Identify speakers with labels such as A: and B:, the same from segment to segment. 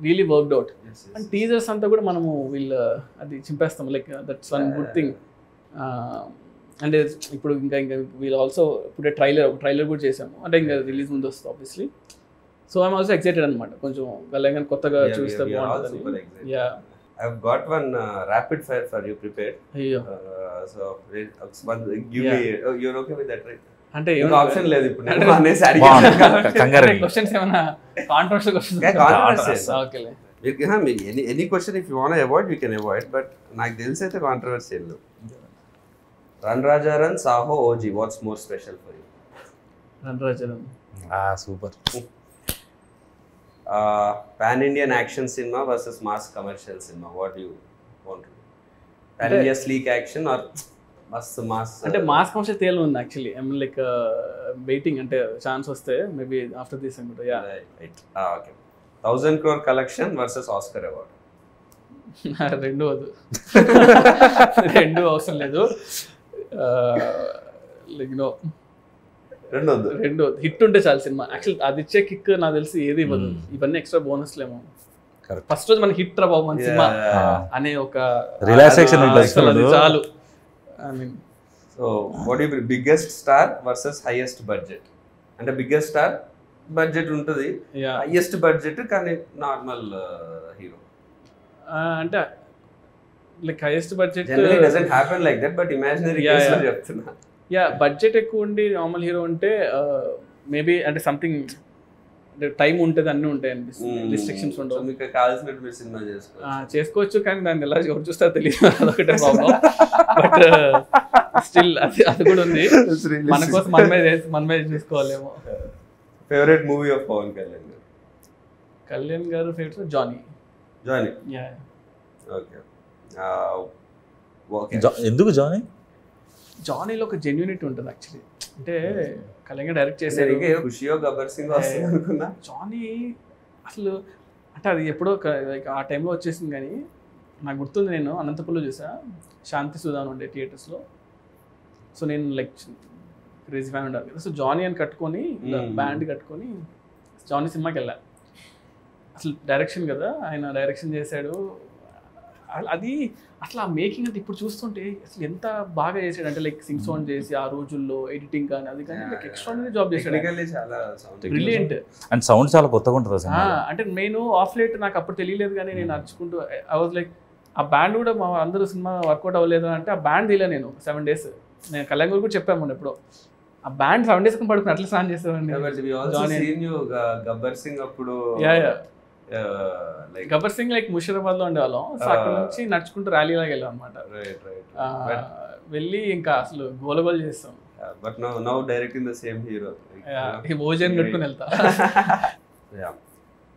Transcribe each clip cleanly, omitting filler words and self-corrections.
A: Really worked out. And teasers అంతా కూడా మనము వీళ్ళు అది చింపేస్తాం, like that's one good thing. అంటే ఇప్పుడు ఇంకా వీళ్ళు ఆల్సో ఇప్పుడే ట్రైలర్ కూడా చేసాము, అంటే ఇంకా రిలీజ్ ముందు వస్తుంది obviously. So I'm also excited అనమాట, కొంచెం కళ్యాణ్ కొత్తగా చూస్తే బాగుంటుంది. Yeah,
B: I've got one rapid fire for you prepared.
A: అయ్యో,
B: So give me. You're okay with that, right?
A: అంటే
B: ఆప్షన్ లేదు ఇప్పుడు నేను అనేసి అడిగాను.
A: క్వశ్చన్స్ ఏమైనా కాంట్రవర్షియల్ క్వశ్చన్స్? ఓకేలే,
B: any question if you want avoid you can avoid, but నాకు తెలిసి అయితే controversial. Run Raja run, Saaho, OG, what's more special for you?
A: Run Raja run.
C: Super.
B: Pan Indian action cinema versus mass commercial cinema, what you want? Pan India sleek action or మస్త్ mass?
A: అంటే mass commercial తేలి ఉంది actually. I'm like waiting, అంటే chance వస్తే maybe after this అనుకుంటా. Yeah,
B: right. Okay. 1000 crore collection versus Oscar award?
A: రెండు వద్దు, రెండు అవసరం లేదు. లైక్ నో,
B: రెండు వద్దు.
A: హిట్ ఉంటే చాలు సినిమా. యాక్చువల్ అది ఇచ్చే కిక్ నాకు తెలిసి ఏది ఇవ్వదు. ఇవన్నీ ఎక్స్ట్రా బోనస్లేమో. ఫస్ట్ రోజు మనకి హిట్ రా బాబు మన సినిమా అనే ఒక
C: రిలాక్సేషన్
A: చాలు. I mean,
B: so what you biggest star versus highest budget? అంటే బిగ్గెస్ట్ స్టార్ బడ్జెట్ ఉంటుంది, హైయెస్ట్ బడ్జెట్ కానీ నార్మల్ హీరో.
A: అంటే like highest budget
B: doesn't happen like that, but imaginary case లో చెప్తున్నా.
A: యా, బడ్జెట్ ఎక్కువ ఉండి నార్మల్ హీరో ఉంటే maybe అంటే సంథింగ్ టైం ఉంటుంది, అన్నీ ఉంటాయి అనిపిస్తుంది, రిస్ట్రిక్షన్స్ ఉండవు.
B: మీకు కావాల్సినట్టు మీరు సినిమా
A: చేసుకోవచ్చు, కానీ దాన్ని ఎలా ఎవరు చూస్తారో తెలియదు, అదొకటే ప్రాబ్లం. బట్ స్టిల్ అది కూడా ఉంది, మన కోసం మనమే చూసుకోవాలేమో.
B: Favourite movie of Pawan Kalyan garu?
A: Kalyan garu favourite Johnny. Yeah,
B: okay.
C: ఎందుకు జానీ?
A: జానీలో ఒక జెన్యూనిటీ ఉంటుంది యాక్చువల్లీ. అంటే కళ్యాణ్ గారు డైరెక్ట్ చేశారు.
B: గబ్బర్ సింగ్ వస్తుంది అనుకున్నా.
A: జానీ అసలు అంటే అది ఎప్పుడో ఆ టైంలో వచ్చేసింది, కానీ నాకు గుర్తుంది, నేను అనంతపురంలో చూసా, శాంతి సుధాన్ ఉండే థియేటర్స్లో. సో నేను లైక్ క్రేజీ ఫ్యాన్ ఉండాలి కదా. సో జానీ అని కట్టుకొని బ్యాండ్ కట్టుకొని జానీ సినిమాకి వెళ్ళా. అసలు డైరెక్షన్ కదా, ఆయన డైరెక్షన్ చేశాడు. అది అసలు ఆ మేకింగ్ అంటే ఇప్పుడు చూస్తుంటే అసలు ఎంత బాగా చేశాడు అంటే, లైక్ సింగ్ సౌండ్ చేసి ఆ రోజుల్లో ఎడిటింగ్ కానీ అది కానీ లైక్ ఎక్స్ట్రాడినరీ జాబ్ చేశాడు. బ్రిలియంట్.
C: అండ్ సౌండ్ చాలా కొత్తగా ఉంటుంది.
A: అంటే నేను ఆఫ్ లైట్ నాకు అప్పుడు తెలియలేదు, కానీ నేను నడుచుకుంటూ ఐ వాజ్ లైక్ ఆ బ్యాండ్ కూడా మా అందరూ సినిమా వర్కౌట్ అవ్వలేదు అంటే ఆ బ్యాండ్ తీయలే నేను 7 days. నేను కళ్యాణ్ గారు కూడా చెప్పాము ఎప్పుడో, ఆ బ్యాండ్ 7 days పడుకుని అట్లా స్నాన్ చేసేవాడిని.
B: గబ్బర్ సింగ్ అప్పుడు
A: గబ్బర్ సింగ్ లైక్ ముషీరాబాద్ లో ఉండేవాళ్ళం. సో అక్కడ నుంచి నడుచుకుంటూ ర్యాలీ లాగా వెళ్ళాం అనమాట. వెళ్ళి ఇంకా అసలు గోలగోలు చేస్తాం.
B: But now directing the same hero,
A: భోజన్ కట్టుకుని వెళ్తా.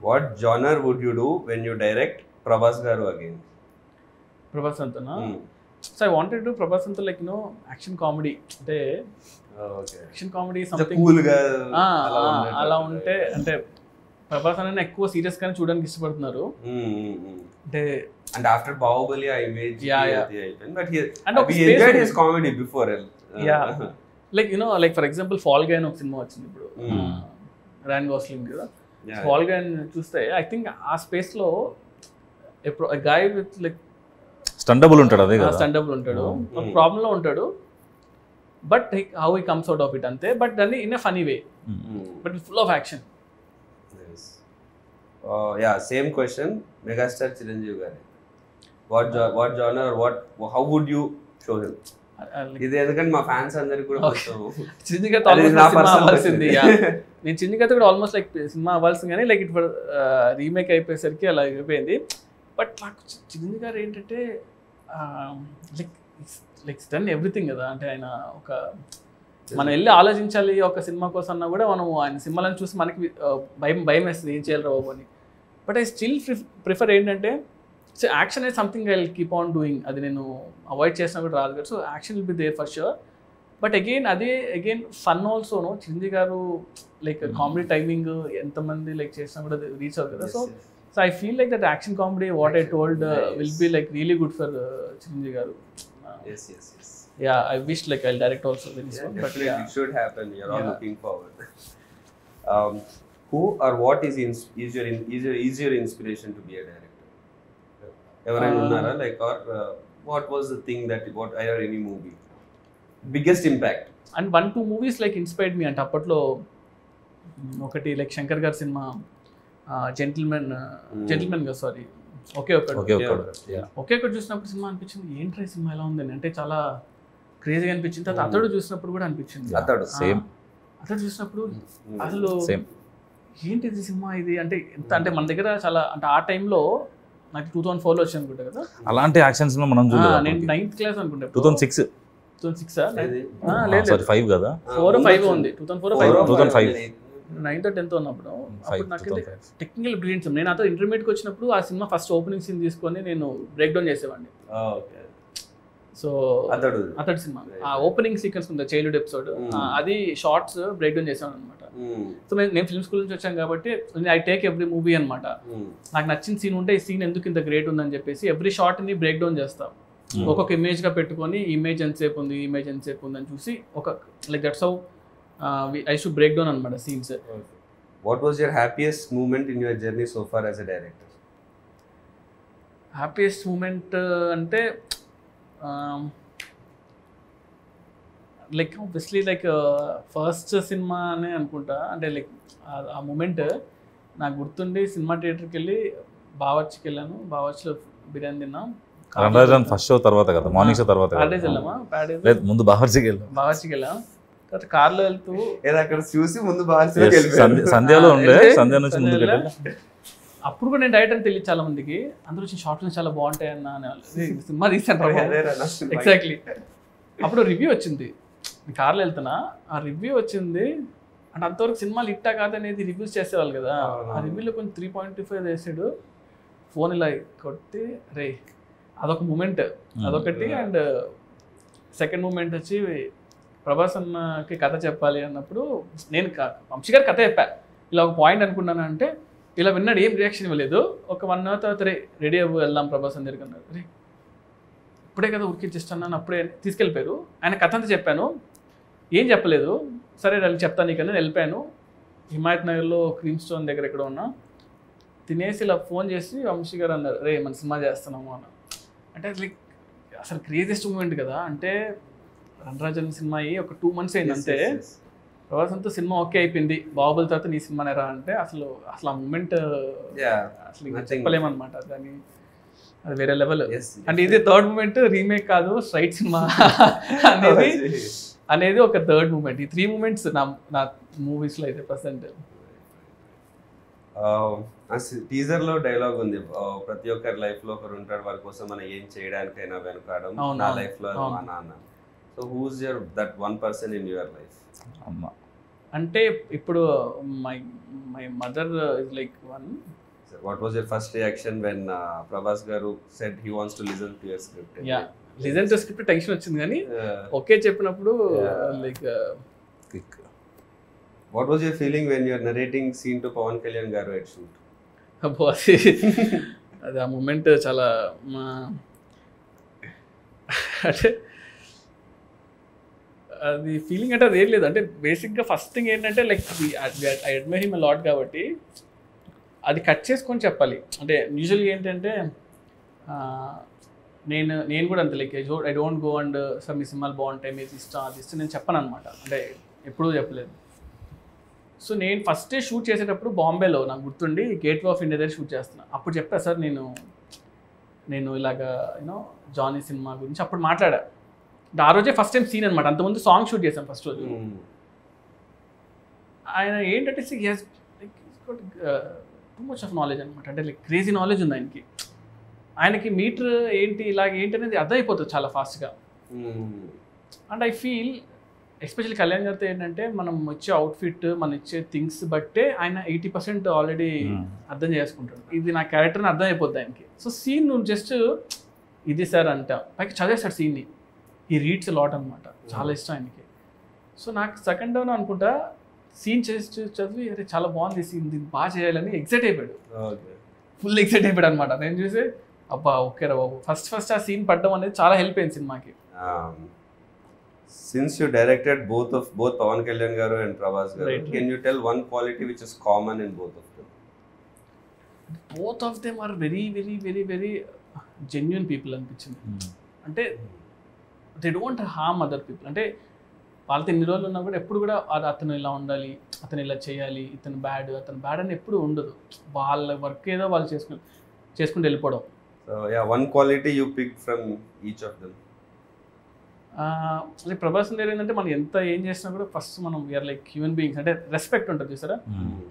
B: What genre would you do when you direct Prabhas garu again?
A: Prabhas అంతనా? So I wanted to Prabhas అంతా లైక్ నో యాక్షన్ కామెడీ, అంటే యాక్షన్ కామెడీ సంథింగ్ అలా ఉంటే. అంటే ప్రభాస్ అనే ఎక్కువ సీరియస్ గానే చూడడానికి ఇష్టపడుతున్నారు. అంటే
B: ఆఫ్టర్ బాహుబలి ఆ ఇమేజ్ బట్
A: అంటే
B: we enjoyed his comedy before.
A: Like you know, like for example fall guy అని ఒక సినిమా వచ్చింది ఇప్పుడు, రాయన్ గోస్లింగ్ కదా. ఫాల్ గై చూస్తే ఐ థింక్ ఆ స్పేస్ లో ఎప్పుడు గాయ్ విత్ లైక్
C: స్టండబుల్ ఉంటాడు, అదే కదా,
A: స్టండబుల్ ఉంటాడు, ఒక ప్రాబ్లం లో ఉంటాడు, but how he comes out of it అంతే. బట్ దాన్ని in a funny way, but full of action.
B: Same question, megastar Chiranjeevi garu. What genre or how would you show him? ఇది ఎందుకంటే మా ఫ్యాన్స్ అందరికి కూడా
A: చిరంజీవి గారితో సినిమా అవ్వాల్సింది. నేను చిరంజీవి గారితో కూడా ఆల్మోస్ట్ లైక్ సినిమా అవ్వాల్సింది, కానీ లైక్ ఇప్పుడు రీమేక్ అయిపోయేసరికి అలా అయిపోయింది. బట్ నాకు చిరంజీవి గారు ఏంటంటే లైక్ డన్ ఎవ్రీథింగ్ కదా. అంటే ఆయన ఒక మనం వెళ్ళి ఆలోచించాలి ఒక సినిమా కోసం అన్నా కూడా మనం ఆయన సినిమాలను చూసి మనకి భయం వేస్తుంది, ఏం చేయాలి బాబు అని. బట్ ఐ స్టిల్ ప్రిఫర్ ఏంటంటే, so action is something I will keep on doing. అది నేను అవాయిడ్ చేసినా కూడా రాదు కదా. So action will be there for sure. But again fun ఆల్సోనో. Chiranjeevi garu like comedy timing ఎంతమంది లైక్ చేసినా కూడా రీచ్ అవుతుంది కదా. So I feel like that action comedy what I told will be like really good for Chiranjeevi garu. Yeah, I wish like I'll direct also very soon.
B: But it should happen. You're all looking forward. who or what is your inspiration to be a director? ఎవరైనా ఉన్నారా like or what was the thing that what or any movie biggest impact?
A: And 1-2 movies like inspired me అంటే అప్పట్లో ఒకటి like Shankar గారి cinema gentlemen గా sorry ఒకే ఒకటి చూసినప్పుడు cinema అనిపించింది ఏంట్రా ఈ సినిమా ఎలా ఉందని అంటే చాలా క్రేజీగా అనిపించింది. తర్వాత అతడు చూసినప్పుడు కూడా అనిపించింది. అతడు చూసినప్పుడు అసలు ఏంటిది సినిమా ఇది అంటే ఎంత అంటే మన దగ్గర చాలా అంటే ఆ టైంలో నాకు 2004లో వచ్చి అనుకుంటా కదా
C: అలాంటి యాక్షన్స్ లో మనం
A: నేను 9th క్లాస్ అనుకుంటా
C: 2006
A: లేదు
C: 5 కదా
A: 4 5 ఉంది
C: 2005
A: 9th or 10th ఉన్నప్పుడు అప్పుడు నాకు టెక్నికల్ బ్రిలియన్స్ నేను అతను ఇంటర్మీడియట్కి వచ్చినప్పుడు ఆ సినిమా ఫస్ట్ ఓపెనింగ్ సీన్ తీసుకొని నేను బ్రేక్ డౌన్ చేసేవాడిని. సో అతడు సినిమా ఆ ఓపెనింగ్ సీక్వెన్స్ ఉంది చైల్డ్హుడ్ ఎపిసోడ్ అది షార్ట్స్ బ్రేక్ డౌన్ చేసాను అనమాట. సో నేను ఫిల్మ్ స్కూల్ నుంచి వచ్చాను కాబట్టి ఐ టేక్ ఎవ్రీ మూవీ అనమాట. నాకు నచ్చిన సీన్ ఉంటే ఈ సీన్ ఎందుకు ఇంత గ్రేట్ ఉందని చెప్పేసి ఎవ్రీ షార్ట్ ని బ్రేక్ డౌన్ చేస్తాం. ఒక్కొక్క ఇమేజ్ గా పెట్టుకొని ఇమేజ్ ఎంతసేపు ఉంది ఇమేజ్ ఎంతసేపు ఉంది అని చూసి ఒక like that's how I should break down on scenes.
B: What was your happiest moment in your journey so far as a director?
A: Happiest moment ante like obviously like first cinema ane anukunta ante like ఆ moment నాకు గుర్తుండి cinema థియేటర్కి వెళ్ళి బావర్చికి వెళ్ళాను. బావర్చిలో బిర్యానీ తిన్నాం.
C: First show తర్వాత కదా morning show తర్వాత
A: ప్యాడేజ్ వెళ్ళామా
C: ముందు బావర్చికి
A: వెళ్ళాం. తర్వాత కార్లో వెళ్తూ
B: అక్కడ చూసి ముందు
C: సంధ్యలో ఉండే సంధ్య నుంచి ముందుకు
A: అప్పుడు కూడా నేను డైరెక్ట్ అని తెలియదు చాలా మందికి. అందరూ వచ్చిన షార్ట్స్ చాలా బాగుంటాయి అన్న సినిమా తీసాను ఎగ్జాక్ట్లీ. అప్పుడు రివ్యూ వచ్చింది కార్లో వెళ్తున్నా ఆ రివ్యూ వచ్చింది అంటే అంతవరకు సినిమాలు ఇట్టా కాదనేది రివ్యూస్ చేసేవాళ్ళు కదా. ఆ రివ్యూలో కొంచెం 3.25 వేసాడు. ఫోన్ ఇలా కొట్టి రే అదొక మూమెంట్ అదొకటి. అండ్ సెకండ్ మూమెంట్ వచ్చి ప్రభాస్ అన్నకి కథ చెప్పాలి అన్నప్పుడు నేను వంశీ గారు కథ చెప్పా. ఇలా ఒక పాయింట్ అనుకున్నాను అంటే ఇలా విన్నాడు ఏం రియాక్షన్ ఇవ్వలేదు. ఒక 1 hour తర్వాత రెడీ అవ్వు వెళ్దాం ప్రభాస్ అని దగ్గరికి అన్నారు. రే ఇప్పుడే కదా ఉరికిచ్చిస్తున్నాను అప్పుడే తీసుకెళ్ళిపోయారు. ఆయన కథ అంతా చెప్పాను ఏం చెప్పలేదు. సరే వెళ్ళి చెప్తాను నీకన్నా వెళ్ళిపోయాను. హిమాయత్ నగర్లో క్రీమ్ స్టోన్ దగ్గర ఎక్కడ ఉన్నా తినేసి ఇలా ఫోన్ చేసి వంశీ గారు అన్నారు రే మన సినిమా చేస్తున్నాము అన్న. అంటే లైక్ అసలు క్రేజియస్ట్ మూమెంట్ కదా. అంటే రణరాజన్ సినిమా అయ్యి ఒక 2 months అయింది అంతే. ప్రభాస్ అంతా సినిమా ఓకే అయిపోయింది. బాహుబలి తర్వాత నీ సినిమానే రా అంటే అసలు ఆ మూమెంట్ అసలు చెప్పలేమన్నమాట. దాన్ని అది వేరే లెవెల్. అంటే ఇది థర్డ్ మూమెంట్ రీమేక్ కాదు స్ట్రైట్ సినిమా అనేది ఒక థర్డ్ మూమెంట్. ఈ 3 moments నా మూవీస్లో అయితే ప్రెసెంట్.
B: టీజర్ లో డైలాగ్ ఉంది ప్రతి ఒక్కరి లైఫ్ లో ఒకరు ఉంటాడు వారి కోసం మనం ఏం చేయడానికైనా వెనకాడం. నా లైఫ్ లో మా నాన్న. So who's that one person in your life?
C: Amma.
A: అంటే ఇప్పుడు my mother is like one.
B: So what was your first reaction when Prabhas garu said he wants to listen to your script?
A: Yeah, listen to script tension వచ్చింది కానీ okay చెప్పినప్పుడు like
B: what was your feeling when you are narrating scene to Pawan Kalyan garu at shoot?
A: అబ్బో అది ఆ moment చాలా అంటే అది feeling అంటే అది ఏం లేదు. అంటే బేసిక్గా ఫస్ట్ థింగ్ ఏంటంటే like I admire him lot కాబట్టి అది కట్ చేసుకొని చెప్పాలి. అంటే యూజువల్గా ఏంటంటే నేను కూడా అంతే like I don't go and sir మీ సినిమాలు బాగుంటాయి మీరు ఇష్టం అది ఇష్టం నేను చెప్పను అనమాట. అంటే ఎప్పుడూ చెప్పలేదు. సో నేను ఫస్ట్ షూట్ చేసేటప్పుడు బాంబేలో నాకు గుర్తుండి గేట్వే ఆఫ్ ఇండియా దగ్గర షూట్ చేస్తున్నాను. అప్పుడు చెప్పా సార్ నేను ఇలాగా యూనో జానీ సినిమా గురించి అప్పుడు మాట్లాడా. ఆ రోజే ఫస్ట్ టైం సీన్ అనమాట. అంతకుముందు సాంగ్ షూట్ చేశాం ఫస్ట్ రోజు. ఆయన ఏంటంటే టూ మచ్ ఆఫ్ నాలెడ్జ్ అనమాట. అంటే లైక్ క్రేజీ నాలెడ్జ్ ఉంది ఆయనకి. ఆయనకి మీటర్ ఏంటి ఇలాగ ఏంటి అనేది అర్థమైపోతుంది చాలా ఫాస్ట్గా. And I feel especially Kalyan గారితో ఏంటంటే మనం వచ్చే అవుట్ఫిట్ మనం ఇచ్చే థింగ్స్ బట్టే ఆయన 80% ఆల్రెడీ అర్థం చేసుకుంటాడు. ఇది నా క్యారెక్టర్ని అర్థం అయిపోద్ది ఆయనకి. సో సీన్ నువ్వు జస్ట్ ఇది సార్ అంట పైకి చదివేస్తాడు సీన్ని. ఈ రీడ్స్ లాట్ అనమాట. చాలా ఇష్టం ఆయనకి. సో నాకు సెకండ్ డౌన్ అనుకుంటా సీన్ చేసి చదివి అరే చాలా బాగుంది సీన్ దీన్ని బాగా చేయాలని ఎక్సైట్ అయిపోయాడు. ఫుల్ ఎక్సైట్ అయిపోయాడు అనమాట. నేను చూసి అబ్బా ఓకే రా బాబు ఫస్ట్ ఆ సీన్ పడ్డం అనేది చాలా హెల్ప్ అయింది సినిమాకి.
B: Since you directed both Pawan Kalyan garu and Prabhas garu,
A: Right.
B: can you tell one quality which is common in both of them?
A: Both of them are very very very very genuine people అనిపించింది. అంటే they don't harm other people. అంటే వాళ్ళతో ఎన్ని రోజులు ఉన్నా కూడా ఎప్పుడు కూడా అతను ఇలా ఉండాలి, అతను ఇలా చేయాలి, అతను బ్యాడ్ అని ఎప్పుడు ఉండదు. వాళ్ళ వర్క్ ఏదో వాళ్ళు చేసుకుంటూ వెళ్ళిపోవడం.
B: So yeah, one quality you picked from each of them.
A: అంటే ప్రభాస్ దగ్గర ఏంటంటే మనం ఎంత ఏం చేసినా కూడా ఫస్ట్ మనం వీఆర్ లైక్ హ్యూమన్ బీయింగ్స్. అంటే రెస్పెక్ట్ ఉంటుంది చూసారా,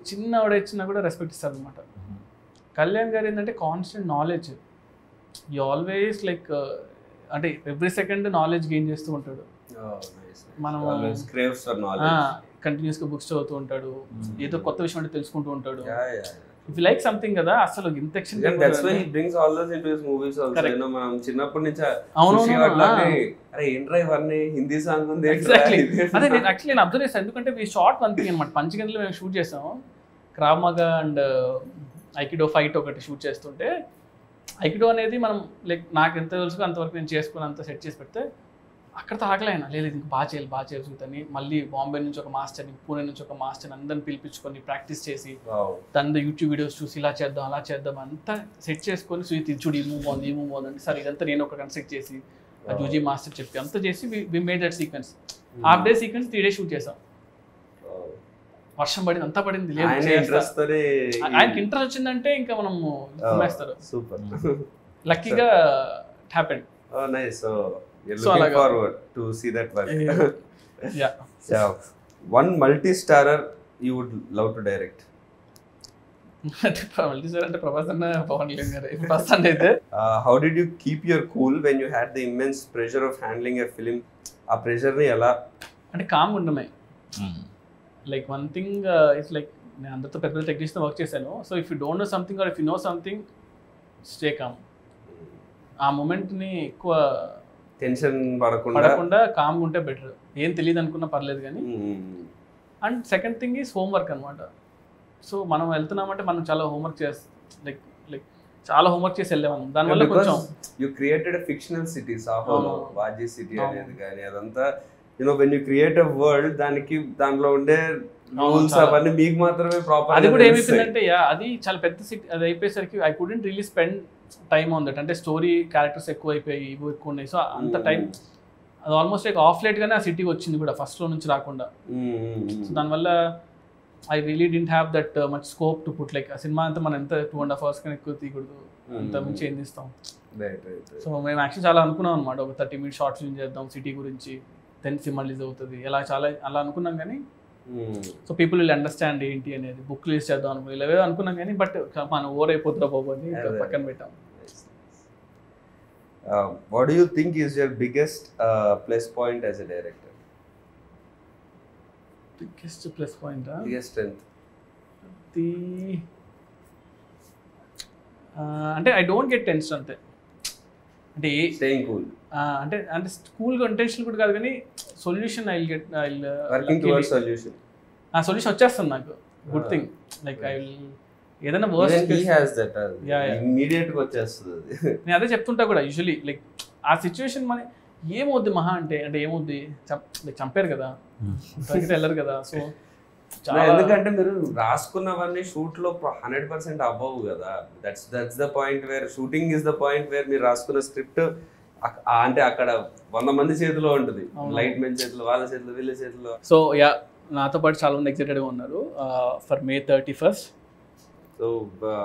A: చిన్న ఆవిడ ఇచ్చినా కూడా రెస్పెక్ట్ ఇస్తారు అనమాట. కళ్యాణ్ గారు ఏంటంటే constant knowledge, you always like అంటే ఎవ్రీ సెకండ్ నాలెడ్జ్ గెయిన్ చేస్తూ ఉంటాడు. మనం
B: Always craves for knowledge.
A: కంటిన్యూస్గా బుక్స్ చదువుతూ ఉంటాడు, ఏదో కొత్త విషయం అంటే తెలుసుకుంటూ ఉంటాడు.
B: Yeah.
A: ఇఫ్ లైక్ సంథింగ్ కదా అసలు ఇంత ఎక్షన్.
B: That's why he brings all those into his movies also.
A: Correct.
B: You know, మనం చిన్నప్పటి నుంచి
A: అవును
B: అరే ఏంట్రా ఇవన్నీ హిందీ సాంగ్ ఉంది.
A: ఎగ్జాక్ట్లీ అదే నేను యాక్చువల్లీ నేను అబ్జర్వ్ చేస్తాను. ఎందుకంటే వీ షార్ట్ వన్ థింగ్ అనమాట. పంచగంటలో మేము షూట్ చేసాము. క్రావ్ మగా అండ్ ఐకిడో ఫైట్ ఒకటి షూట్ చేస్తుంటే, ఐకిడో అనేది మనం లైక్ నాకు ఎంత తెలుసు అంతవరకు నేను చేసుకుని అంత సెట్ చేసి పెడితే అక్కడతో ఆగలేనా లేదు ఇంకా బాగా చేయాలి చూద్దని మళ్ళీ బాంబే నుంచి ఒక మాస్టర్ని, పూణే నుంచి ఒక మాస్టర్ని అందరిని పిలిపించుకొని ప్రాక్టీస్ చేసి దాని యూట్యూబ్ వీడియోస్ చూసి ఇలా చేద్దాం అలా చేద్దాం అంతా సెట్ చేసుకొని సుయిత్ చూడు ఈ మూవ్ బాగుంది అంటే సరే ఇదంతా నేను ఒక కన్స్ట్రక్ట్ చేసి ఆ జూజీ మాస్టర్ చెప్పి అంతా చేసి we made that sequence. Half day sequence 3 days shoot చేసాం. వర్షం పడింది, అంతా పడింది, లేదు ఆయనకి ఇంట్రెస్ట్ వచ్చిందంటే ఇంకా మనం వేస్తారు.
B: సూపర్,
A: లక్కీగా it happened.
B: Nice. So you're looking forward to see that work.
A: Yeah.
B: So one multi-starrer you would love to direct.
A: అంటే ప్రభాస్ అన్న పవన్ కళ్యాణ్ గారు ఫస్ట్ అయితే.
B: How did you keep your cool when you had the immense pressure of handling a film? ఆ pressure ని ఎలా
A: అంటే calm ఉండమే. Like one thing it's like నేను అందరితో పెద్ద టెక్నీషియన్ వర్క్ చేశాను. So if you don't know something or if you know something stay calm. ఆ మూమెంట్ని ఎక్కువ
B: టెన్షన్ పడకుండా
A: కామ్గా ఉంటే బెటర్. ఏం తెలియదు అనుకున్నా పర్లేదు కానీ. And second thing is homework అనమాట. సో మనం వెళ్తున్నామంటే మనం చాలా హోంవర్క్ లైక్ చాలా హోంవర్క్ చేసి వెళ్ళేవాళ్ళం. దానివల్ల కొంచెం
B: యూ క్రియేటెడ్ ఫిక్షనల్ సిటీ, సాహోలో వాజీ సిటీ అనేది కానీ అదంతా you know when you create a world దాంట్లో ఉండే రూల్స్ అవన్నీ మీకు మాత్రమే ప్రాపర్.
A: అది కూడా ఏమైపోయిందంటే అది చాలా పెద్ద సిటీ. అది అయిపోయేసరికి I couldn't really spend time on that. అంటే స్టోరీ క్యారెక్టర్స్ ఎక్కువ అయిపోయి ఇవి ఎక్కువ ఉన్నాయి. సో అంత టైం అది ఆల్మోస్ట్ లైక్ ఆఫ్ లేట్గానే ఆ సిటీకి వచ్చింది కూడా ఫస్ట్లో నుంచి రాకుండా. సో దానివల్ల I really didn't have that much scope to put like ఆ సినిమా అంతా మనం ఎంత 2.5 hours కన్నా ఎక్కువ తీయకూడదు, అంత మించి ఏం తీస్తాం. సో మేము యాక్చువల్లీ చాలా అనుకున్నాం అనమాట, ఒక 30 minutes షార్ట్ ఫిల్మ్ చేద్దాం సిటీ గురించి, దెన్ సినిమా రిలీజ్ అవుతుంది అలా అనుకున్నాం. కానీ సో పీపుల్ విల్ అండర్స్టాండ్ ఏంటి అనేది బుక్ రిలీజ్ చేద్దాం అనుకుని ఇలా అనుకున్నాం కానీ బట్ మనం ఓవర్ అయిపోతుందా బాబు అని పక్కన పెట్టాం.
B: What do you think is your biggest plus point as a director?
A: Biggest plus point,
B: biggest strength?
A: అంటే ఐ డోంట్ గెట్ టెన్షన్ అంతే. అంటే
B: స్టేయింగ్ కూల్
A: అంటే కూల్గా టెన్షన్ కూడా కాదు కానీ సొల్యూషన్
B: వర్కింగ్ టువర్డ్స్ సొల్యూషన్.
A: ఆ సొల్యూషన్ వచ్చేస్తుంది నాకు. Good thing like I will ఏదైనా వర్స్ట్
B: ఇమీడియట్ గా వచ్చేస్తుంది.
A: నేను అదే చెప్తుంటా కూడా యూజువలీ లైక్ ఆ సిచ్యువేషన్ మన ఏమవుద్ది మహా అంటే ఏమవుద్ది చంపారు కదా వెళ్ళరు కదా. సో
B: ఎందుకంటే మీరు రాసుకున్నవన్నీ షూట్ లో 100% అవ్వవు కదా. That's the point where shooting is the point where మీరు రాసుకున్న స్క్రిప్ట్ అంటే అక్కడ 100 మంది చేతిలో ఉంటుంది, లైట్ మెన్ చేతిలో, వాళ్ళ చేతిలో, వీళ్ళ చేతిలో.
A: సో యా నాతో పాటు చాలా మంది ఎక్సైటెడ్గా ఉన్నారు ఫర్ May 31st.
B: So